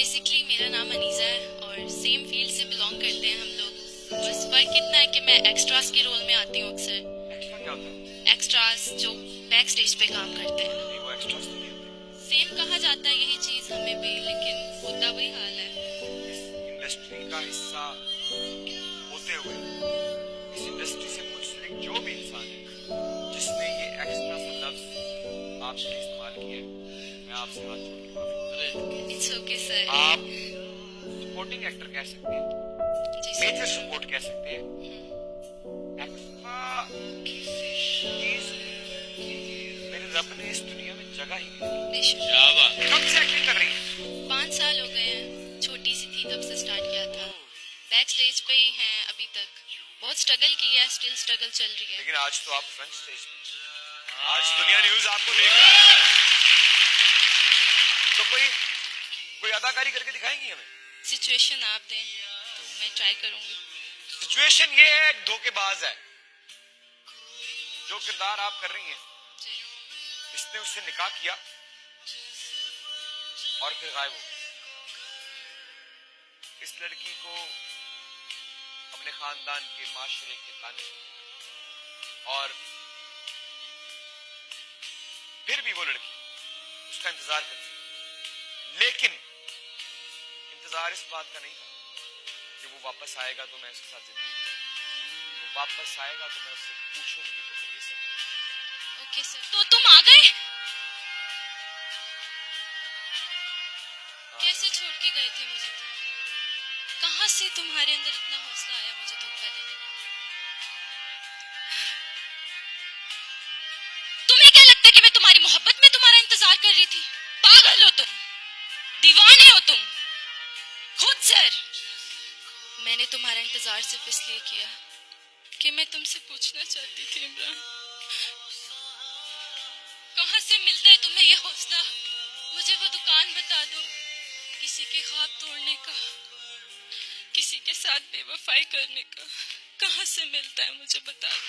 Basically मेरा नाम अनीज़ा है और सेम फील्ड से बिलोंग करते हैं हम लोग। बस फर्क इतना है कि मैं एक्स्ट्रास के रोल में आती हूँ अक्सर। एक्स्ट्रा क्या होता है? एक्स्ट्रास जो बैक स्टेज पे काम करते हैं। नहीं, वो एक्स्ट्रास तो नहीं होते। सेम कहा जाता है यही चीज हमें भी, लेकिन होता वही हाल है। इस इंडस्ट्री का हिस्सा होते हुए इस इंडस्ट्री से मुंसलिक जो भी इंसान है जिसने ये एक्स्ट्रा सा लफ्ज आपके लिए इस्तेमाल किया है, मैं आपसे हाथ जोड़ के माफी चाहता हूं। It's okay sir. आप सपोर्टिंग एक्टर कह सकते हैं, जी मेजर सर। सपोर्ट कह सकते हैं, एक्स्ट्रा चीज मेरे रब ने इस दुनिया में जगह ही नहीं दी। बेशक। कब से एक्टिंग कर रही है? 5 साल हो गए हैं, छोटी सी थी तब से स्टार्ट किया था। बैक स्टेज पे ही हैं अभी तक। बहुत स्ट्रगल किया है, स्टिल स्ट्रगल चल रही है। लेकिन आज तो आप फ्रंट स्टेज पे, आज दुनिया न्यूज आपको देख रहा है। तो कोई अदाकारी करके दिखाएंगी हमें? सिचुएशन आप दें तो मैं ट्राई करूंगी। सिचुएशन ये है, एक धोखेबाज है। जो किरदार आप कर रही हैं, जी। इसने उससे निकाह किया और फिर गायब हो गया। इस लड़की को अपने खानदान के माशरे के ताने सुनने और फिर भी वो लड़की उसका इंतजार करती है। लेकिन इंतजार इस बात का नहीं था कि वो वापस आएगा तो मैं उसके साथ जिंदगी गुजारूंगी। वो वापस आएगा तो मैं उससे पूछूंगी तुम्हें ये सब कुछ। Okay sir. तो तुम आ गए? कैसे छोड़ के गए थे मुझे तुम? कहां से तुम्हारे अंदर इतना हौसला आया मुझे धोखा देने का? तुम्हें क्या लगता है कि मैं तुम्हारी मोहब्बत में तुम्हारा इंतजार कर रही थी? पागल हो तुम, दीवाने हो तुम खुद। सर, मैंने तुम्हारा इंतजार सिर्फ इसलिए किया कि मैं तुमसे पूछना चाहती थी इमरान, कहां से मिलता है तुम्हें ये हौसला? मुझे वो दुकान बता दो किसी के ख्वाब तोड़ने का, किसी के साथ बेवफाई करने का। कहां से मिलता है मुझे बता दो।